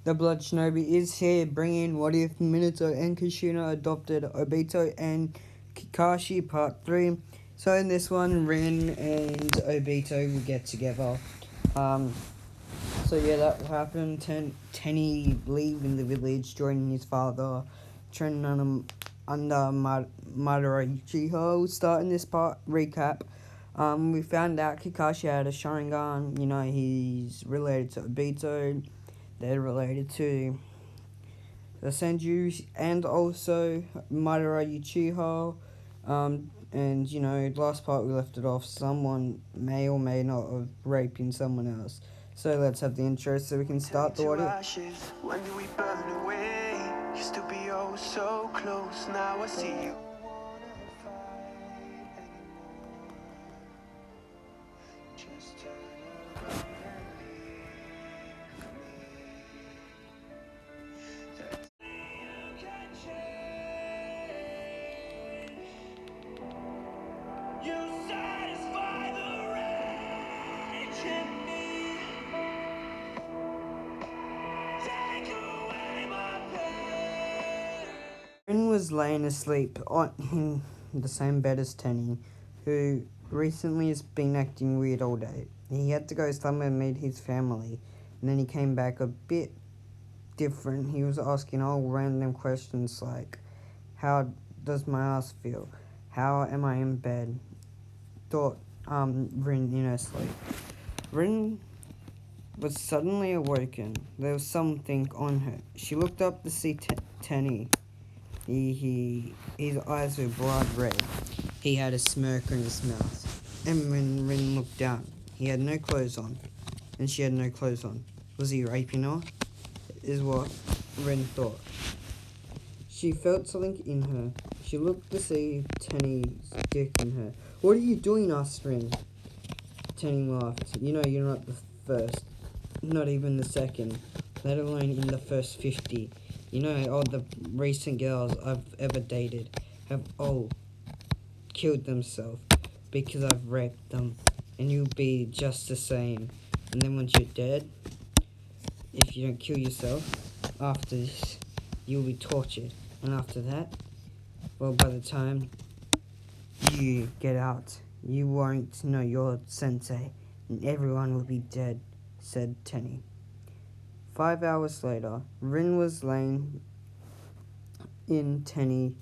The Blood Shinobi is here, bringing What If Minato and Kushina adopted Obito and Kakashi Part 3. So in this one, Rin and Obito will get together. So yeah, that will happen. Tenny leaving the village, joining his father, training under Madara Uchiha. We'll start in this part, recap. We found out Kakashi had a Sharingan. You know, he's related to Obito. They're related to the Senju and also Madara Uchiha. And you know, last part we left it off, someone may or may not have raping someone else. So let's have the intro so we can start the audio. When do we burn away? Used to be oh so close, now I see you. Rin was laying asleep in the same bed as Tenny, who recently has been acting weird all day. He had to go somewhere and meet his family, and then he came back a bit different. He was asking all random questions like, how does my ass feel? How am I in bed? Thought Rin in her sleep. Rin was suddenly awoken. There was something on her. She looked up to see Tenny. His eyes were blood red. He had a smirk on his mouth. And when Rin looked down, he had no clothes on, and she had no clothes on. Was he raping her? Is what Rin thought. She felt something in her. She looked to see Tenny's dick in her. What are you doing, asked Rin. Tenny laughed. You know you're not the first, not even the second, let alone in the first 50. You know, all the recent girls I've ever dated have all killed themselves because I've raped them, and you'll be just the same. And then once you're dead, if you don't kill yourself, after this, you'll be tortured. And after that, well, by the time you get out, you won't know your sensei, and everyone will be dead, said Tenny. 5 hours later, Rin was laying in Tenny's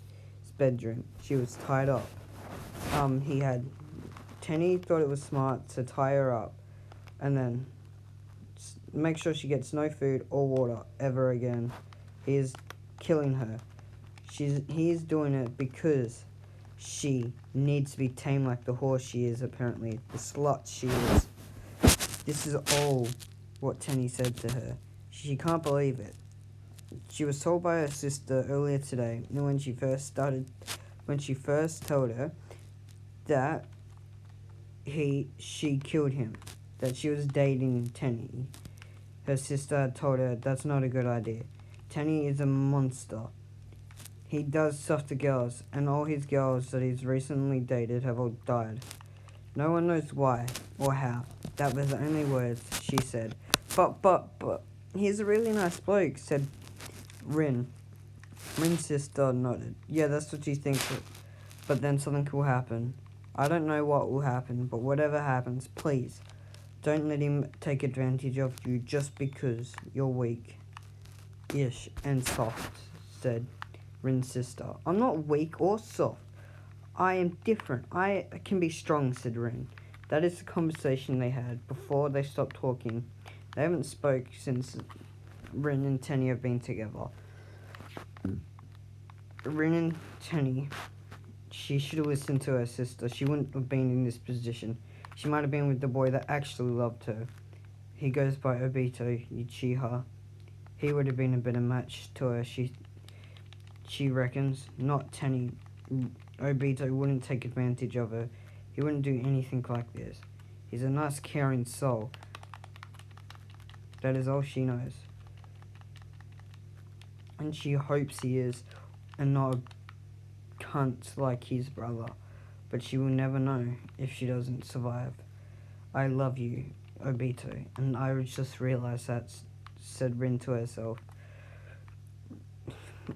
bedroom. She was tied up. Tenny thought it was smart to tie her up and then make sure she gets no food or water ever again. He is killing her. He is doing it because she needs to be tamed like the horse she is, apparently. The slut she is. This is all what Tenny said to her. She can't believe it. She was told by her sister earlier today, when she first told her that she killed him, that she was dating Tenny. Her sister had told her that's not a good idea. Tenny is a monster. He does stuff to girls, and all his girls that he's recently dated have all died. No one knows why or how. That was the only words she said. But, he's a really nice bloke, said Rin. Rin's sister nodded. Yeah, that's what she thinks. But then something will happen. I don't know what will happen, but whatever happens, please, don't let him take advantage of you just because you're weak-ish and soft, said Rin's sister. I'm not weak or soft. I am different. I can be strong, said Rin. That is the conversation they had before they stopped talking. They haven't spoke since Rin and Tenny have been together. Rin and Tenny, she should have listened to her sister. She wouldn't have been in this position. She might have been with the boy that actually loved her. He goes by Obito Uchiha. He would have been a better match to her, she reckons. Not Tenny. Obito wouldn't take advantage of her. He wouldn't do anything like this. He's a nice, caring soul. That is all she knows. And she hopes he is, and not a cunt like his brother. But she will never know if she doesn't survive. I love you, Obito, and I just realized that said Rin to herself.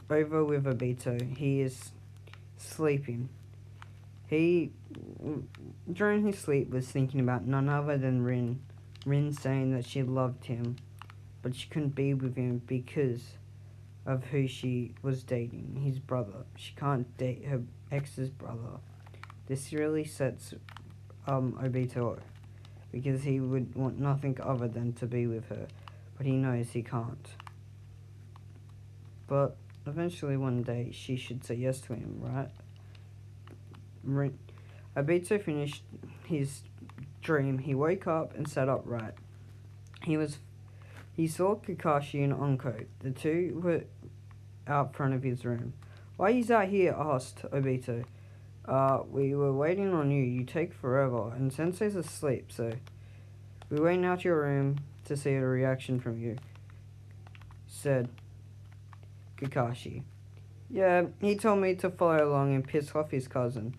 Over with Obito, he is sleeping. He, during his sleep, was thinking about none other than Rin. Rin saying that she loved him, but she couldn't be with him because of who she was dating, his brother. She can't date her ex's brother. This really sets Obito off, because he would want nothing other than to be with her, but he knows he can't. But eventually one day she should say yes to him, right? Obito finished his dream. He woke up and sat upright. He saw Kakashi and Onko. The two were out front of his room. "Why is out here?" asked Obito. We were waiting on you. You take forever, and Sensei's asleep, so we went out your room to see a reaction from you," said Kakashi. "Yeah, he told me to follow along and piss off his cousin."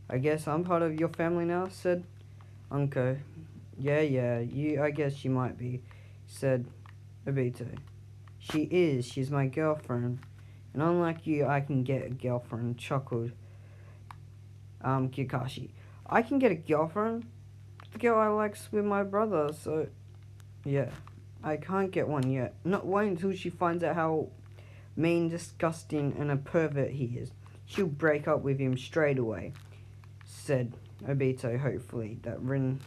"I guess I'm part of your family now," said Unko. Yeah, I guess she might be," said Obito. "She is. She's my girlfriend. And unlike you, I can get a girlfriend," chuckled Kakashi. "I can get a girlfriend? The girl I like's with my brother, so..." "Yeah, I can't get one yet. Not wait until she finds out how mean, disgusting, and a pervert he is. She'll break up with him straight away," said Obito, hopefully that Rin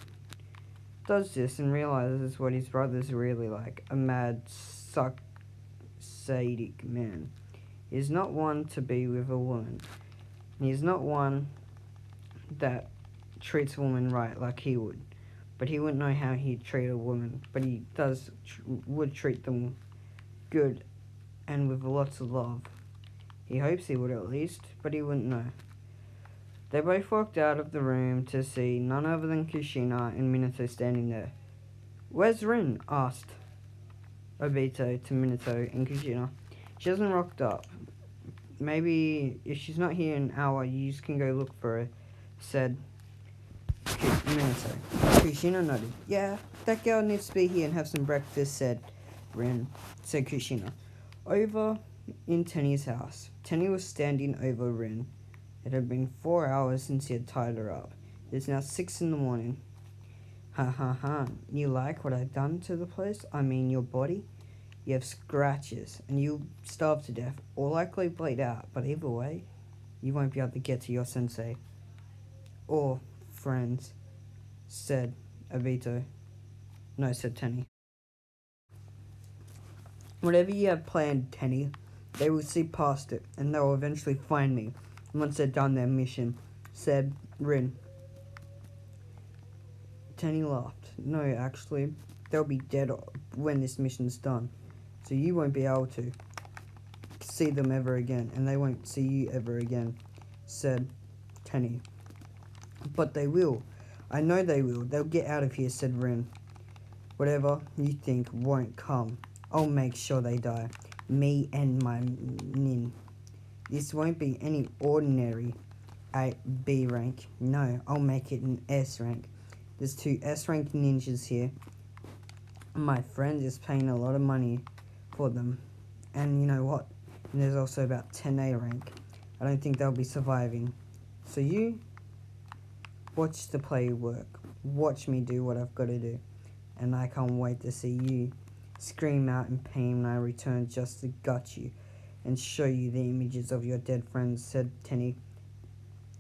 does this and realizes what his brother's really like, a mad, sadistic man. He's not one to be with a woman. He's not one that treats a woman right like he would. But he wouldn't know how he'd treat a woman. But he would treat them good and with lots of love. He hopes he would at least, but he wouldn't know. They both walked out of the room to see none other than Kushina and Minato standing there. "Where's Rin?" asked Obito to Minato and Kushina. "She hasn't rocked up. Maybe if she's not here in an hour, you can go look for her," said Minato. Kushina nodded. "Yeah, that girl needs to be here and have some breakfast," said Kushina. Over in Tenny's house, Tenny was standing over Rin. It had been 4 hours since he had tied her up. It is now 6 in the morning. "Ha ha ha, you like what I've done to the place? I mean your body? You have scratches, and you'll starve to death, or likely bleed out, but either way, you won't be able to get to your sensei. Or friends," said Obito. "No," said Tenny. "Whatever you have planned, Tenny, they will see past it, and they will eventually find me once they've done their mission," said Rin. Tenny laughed. "No, actually, they'll be dead when this mission's done, so you won't be able to see them ever again, and they won't see you ever again," said Tenny. "But they will. I know they will. They'll get out of here," said Rin. "Whatever you think won't come. I'll make sure they die. Me and my nin. This won't be any ordinary B rank. No, I'll make it an S rank. There's 2 S rank ninjas here. My friend is paying a lot of money for them. And you know what? And there's also about 10 A rank. I don't think they'll be surviving. So you watch the play work. Watch me do what I've got to do. And I can't wait to see you scream out in pain when I return just to gut you and show you the images of your dead friends," said Tenny.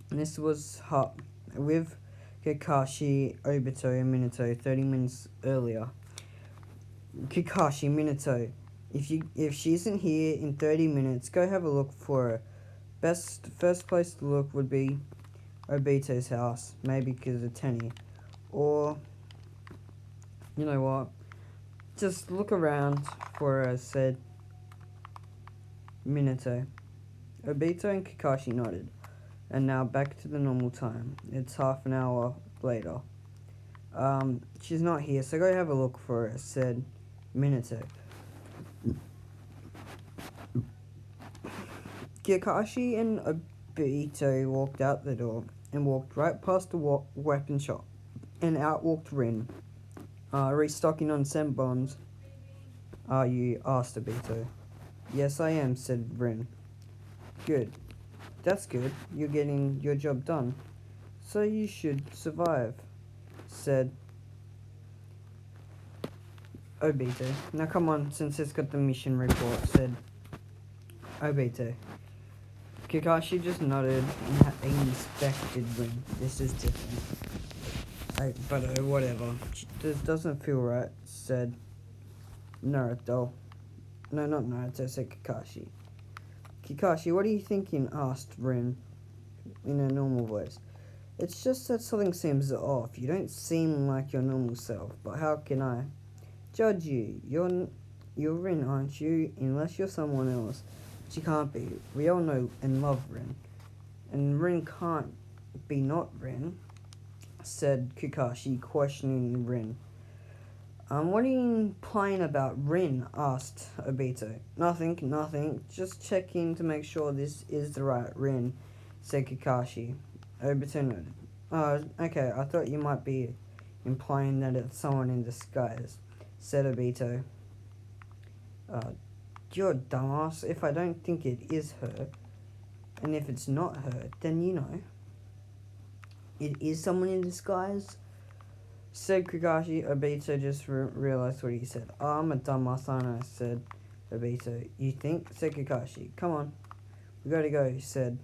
And this was hot with Kakashi, Obito, and Minato 30 minutes earlier. "Kakashi, Minato, if she isn't here in 30 minutes, go have a look for her. First place to look would be Obito's house, maybe because of Tenny. Or, you know what, just look around for her," said Minato. Obito and Kakashi nodded. And now back to the normal time. It's half an hour later. She's not here, so go have a look for her," said Minato. Kakashi and Obito walked out the door and walked right past the weapon shop. And out walked Rin, restocking on scent bombs. Are you? Asked Obito. Yes, I am, said Rin. Good. That's good. You're getting your job done. So you should survive, said Obito. Now come on, since it's got the mission report, said Obito. Kakashi just nodded and inspected Rin. This is different. But whatever. This doesn't feel right, said Naruto. No, not Naruto, said Kakashi. Kakashi, what are you thinking? Asked Rin in a normal voice. It's just that something seems off. You don't seem like your normal self, but how can I judge you? You're Rin, aren't you? Unless you're someone else. But you can't be. We all know and love Rin. And Rin can't be not Rin, said Kakashi, questioning Rin. What are you implying about Rin? Asked Obito. Nothing. Just checking to make sure this is the right Rin, said Kakashi. Obito nodded. Oh, okay, I thought you might be implying that it's someone in disguise, said Obito. You're a dumbass. If I don't think it is her, and if it's not her, then you know. It is someone in disguise, said Kakashi. Obito just realized what he said. Oh, I'm a dumbass, aren't I? Said Obito. You think? Said Kakashi. Come on. We gotta go, said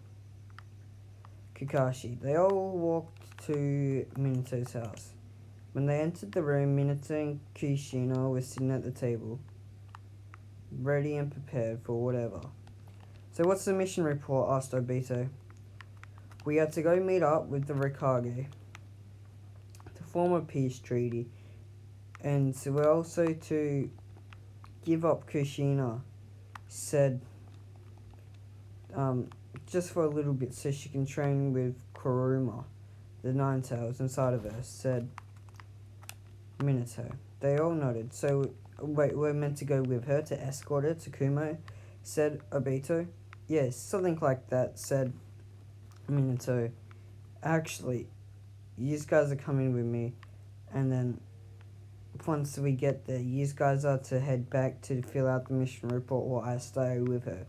Kakashi. They all walked to Minato's house. When they entered the room, Minato and Kushina were sitting at the table, ready and prepared for whatever. So what's the mission report? Asked Obito. We had to go meet up with the Rikage to form a peace treaty, and so we're also to give up Kushina, said, just for a little bit so she can train with Kuruma, the Nine Tails inside of her, said Minato. They all nodded. So, wait, we're meant to go with her to escort her to Kumo, said Obito. Yes, something like that, said Minato. Actually, you guys are coming with me, and then once we get there, you guys are to head back to fill out the mission report while I stay with her.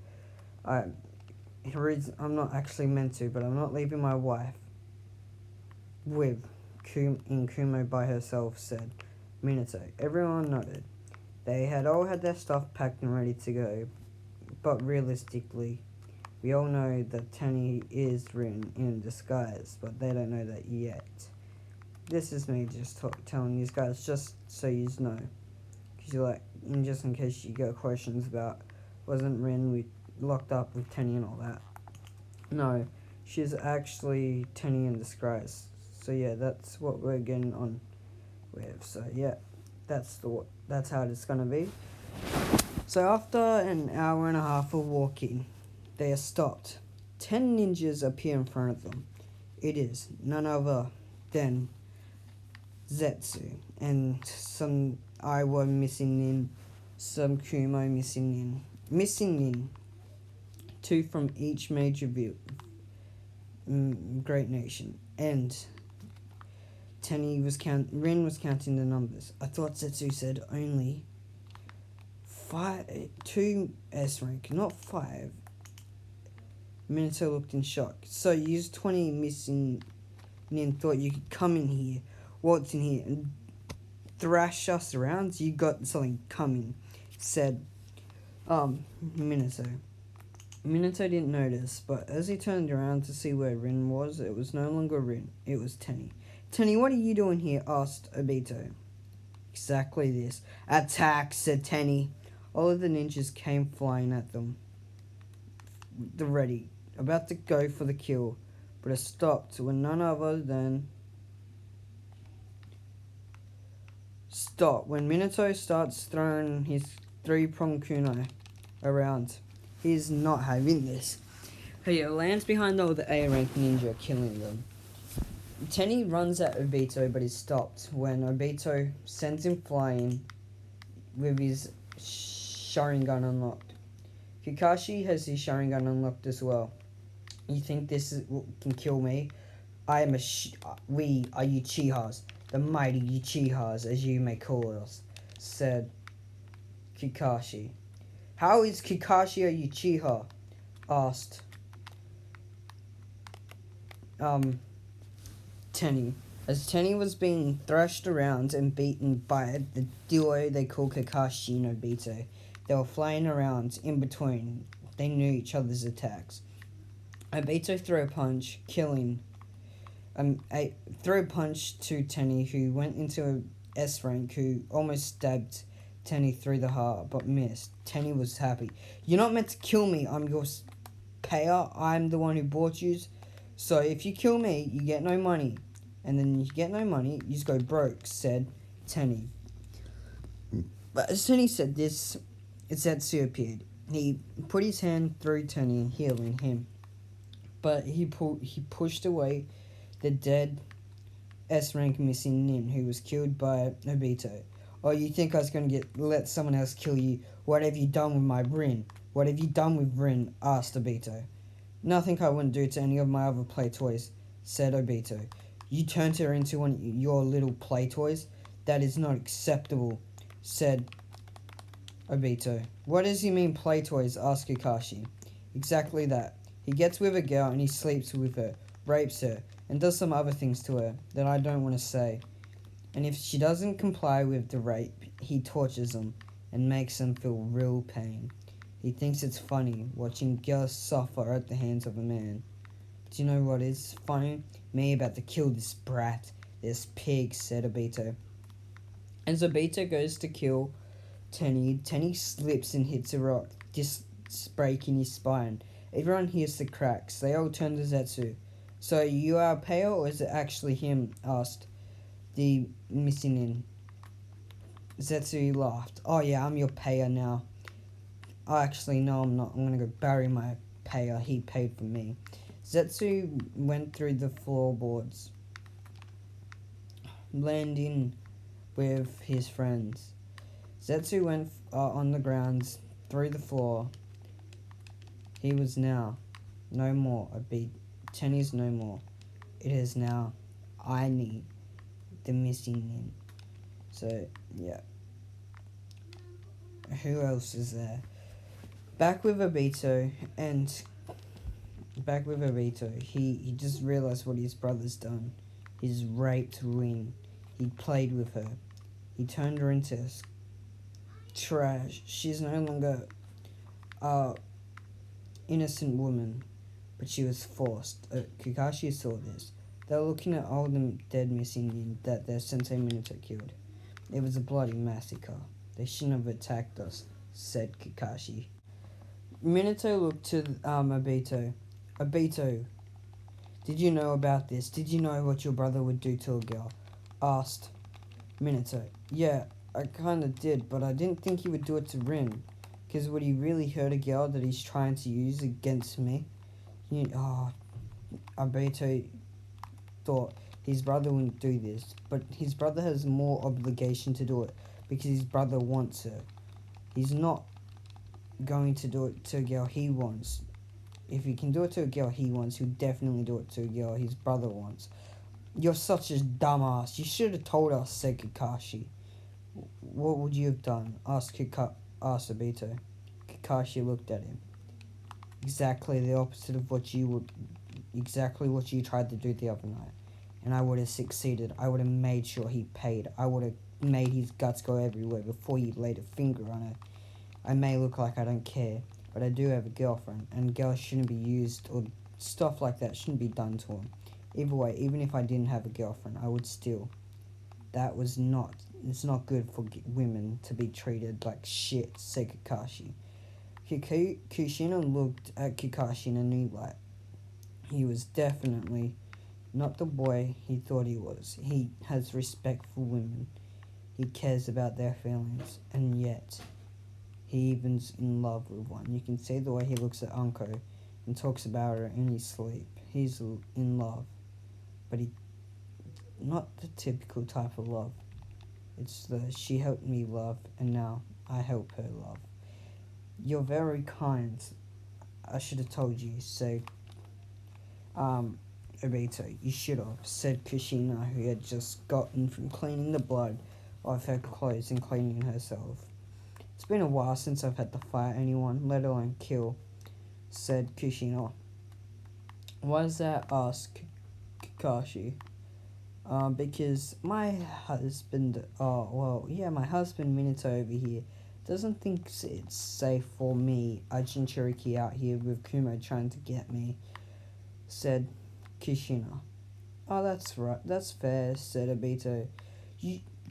I'm not actually meant to, but I'm not leaving my wife in Kumo by herself, said Minato. Everyone nodded. They had all had their stuff packed and ready to go, but realistically, we all know that Tenny is Rin in disguise, but they don't know that yet. This is me just telling you guys, just so you know, because you're like, just in case you got questions about wasn't Rin locked up with Tenny and all that. No, she's actually Tenny in disguise. So yeah, that's what we're getting on with. So yeah, that's how it's gonna be. So after an hour and a half of walking, they are stopped. 10 ninjas appear in front of them. It is none other than Zetsu and some Iwa missing in, some Kumo missing in, 2 from each major great nation, and Rin was counting the numbers. I thought Zetsu said only 2 S rank, not 5. Minato looked in shock. So you used 20 missing and thought you could come in here, waltz in here, and thrash us around? You got something coming, said Minato. Minato didn't notice, but as he turned around to see where Rin was, it was no longer Rin, it was Tenny. Tenny, what are you doing here? Asked Obito. Exactly this. Attack, said Tenny. All of the ninjas came flying at them. The ready, about to go for the kill, but it stopped when none other than when Minato starts throwing his 3-pronged kunai around. He's not having this. He lands behind all the A-rank ninja, killing them. Tenny runs at Obito, but is stopped when Obito sends him flying with his Sharingan unlocked. Kakashi has his Sharingan unlocked as well. You think this can kill me? We are Uchihas, the mighty Uchihas, as you may call us, said Kakashi. How is Kakashi a Uchiha? Asked Tenny. As Tenny was being thrashed around and beaten by the duo they call Kakashi and Obito, they were flying around in between. They knew each other's attacks. Obito threw a punch, killing. Threw a punch to Tenny, who went into a S rank, who almost stabbed Tenny through the heart, but missed. Tenny was happy. You're not meant to kill me. I'm your payer. I'm the one who bought you. So if you kill me, you get no money. And then you get no money, you just go broke, said Tenny. But as Tenny said this, Zetsu appeared. He put his hand through Tenny, healing him. But he pushed away the dead S-rank missing Nin, who was killed by Obito. Oh, you think I was going to let someone else kill you? What have you done with my Rin? What have you done with Rin? Asked Obito. Nothing I wouldn't do to any of my other play toys, said Obito. You turned her into one of your little play toys? That is not acceptable, said Obito. What does he mean play toys? Asked Kakashi. Exactly that. He gets with a girl and he sleeps with her, rapes her, and does some other things to her that I don't want to say. And if she doesn't comply with the rape, he tortures them and makes them feel real pain. He thinks it's funny watching girls suffer at the hands of a man. Do you know what is funny? Me about to kill this brat, this pig, said Obito. As Obito goes to kill Tenny slips and hits a rock, just breaking his spine. Everyone hears the cracks. They all turn to Zetsu. So you are a payer, or is it actually him? Asked the missing in. Zetsu laughed. Oh yeah, I'm your payer now. Oh, actually, no, I'm not. I'm gonna go bury my payer. He paid for me. Zetsu went through the floorboards, landing with his friends. Zetsu went on the ground, through the floor. He was now no more a beat. Tenny's no more. It is now I need the missing in. So, yeah. Who else is there? Back with Obito, he just realized what his brother's done. He's raped Rin. He played with her. He turned her into trash. She's no longer a innocent woman, but she was forced. Kakashi saw this. They were looking at all the dead missing that their sensei Minato killed. It was a bloody massacre. They shouldn't have attacked us, said Kakashi. Minato looked to Obito. Obito, did you know about this? Did you know what your brother would do to a girl? Asked Minato. Yeah, I kinda did, but I didn't think he would do it to Rin. Because would he really hurt a girl that he's trying to use against me? Obito thought his brother wouldn't do this, but his brother has more obligation to do it because his brother wants her. He's not going to do it to a girl he wants. If he can do it to a girl he wants, he'll definitely do it to a girl his brother wants. You're such a dumbass. You should have told us, said Kakashi. What would you have done? Asked Obito. Kakashi looked at him. Exactly the opposite of what you tried to do the other night. And I would have succeeded. I would have made sure he paid. I would have made his guts go everywhere before you laid a finger on her. I may look like I don't care, but I do have a girlfriend, and girls shouldn't be used, or stuff like that shouldn't be done to them. Either way, even if I didn't have a girlfriend, I would still. It's not good for women to be treated like shit, said Kakashi. Kushina looked at Kakashi in a new light. He was definitely not the boy he thought he was. He has respect for women. He cares about their feelings, and yet he even's in love with one. You can see the way he looks at Anko and talks about her in his sleep. He's in love, but not the typical type of love. It's the she helped me love, and now I help her love. You're very kind. I should have told you, so Obito, you should have, said Kushina, who had just gotten from cleaning the blood off her clothes and cleaning herself. It's been a while since I've had to fight anyone, let alone kill, said Kushina. Why is that? Asked Kakashi. Because my husband, my husband Minato over here doesn't think it's safe for me, a Jinchuriki out here with Kumo trying to get me, said Kushina. Oh, that's right, that's fair, said Obito.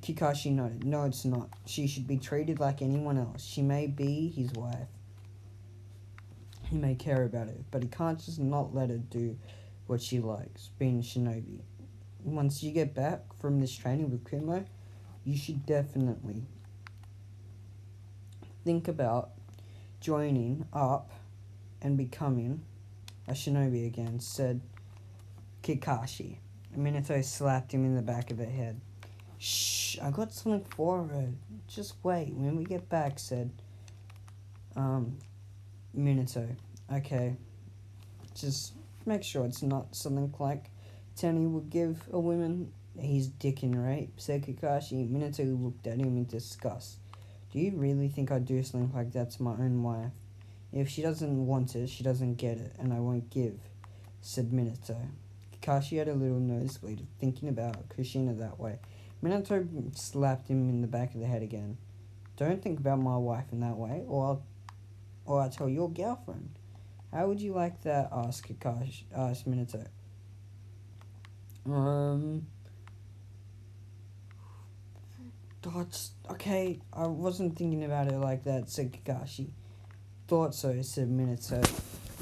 Kakashi nodded. No, it's not. She should be treated like anyone else. She may be his wife. He may care about it, but he can't just not let her do what she likes, being a shinobi. Once you get back from this training with Kumo, you should definitely think about joining up and becoming a shinobi again, said Kakashi. Minato slapped him in the back of the head. Shh, I got something for her. Just wait, when we get back, said Minato. Okay, just make sure it's not something like Tenny would give a woman. He's dick and rape, said Kakashi. Minato looked at him in disgust. Do you really think I'd do something like that to my own wife? If she doesn't want it, she doesn't get it, and I won't give, said Minato. Kakashi had a little nosebleed of thinking about Kushina that way. Minato slapped him in the back of the head again. Don't think about my wife in that way, or I'll tell your girlfriend. How would you like that? Asked Minato. That's okay. I wasn't thinking about it like that, said Kakashi. Thought so, said Minato.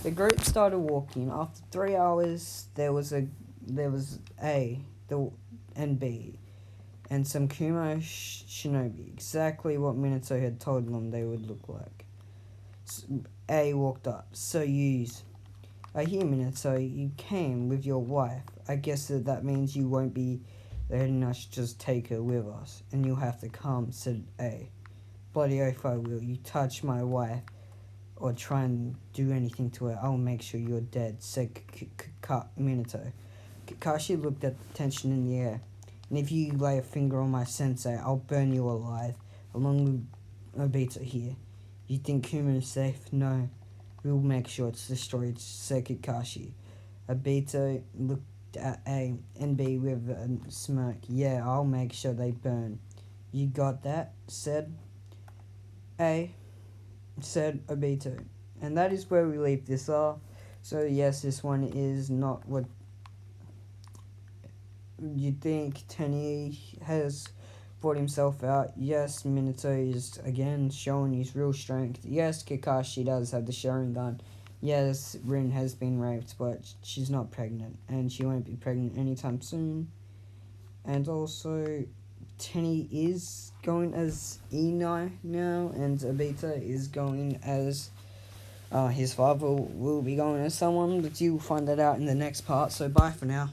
The group started walking. After 3 hours, there was A and B, and some Kumo shinobi. Exactly what Minato had told them they would look like. A walked up. So I hear, Minato, you came with your wife. I guess that means you won't be letting us just take her with us, and you'll have to come, said A. Bloody oath I will. You touch my wife or try and do anything to her, I'll make sure you're dead, said Minato. Kakashi looked at the tension in the air. And if you lay a finger on my sensei, I'll burn you alive, along with Obito here. You think Kumo is safe? No. We'll make sure it's destroyed, said Kakashi. Obito looked at A and B with a smirk. Yeah, I'll make sure they burn. You got that? Said Obito. And that is where we leave this off. So yes, this one is not what you think. Tenny has brought himself out. Yes, Minato is again showing his real strength. Yes, Kakashi does have the Sharingan. Yes, Rin has been raped, but she's not pregnant, and she won't be pregnant anytime soon. And also, Tenny is going as Enai now, and Obito is going as his father will be going as someone, but you'll find that out in the next part. So bye for now.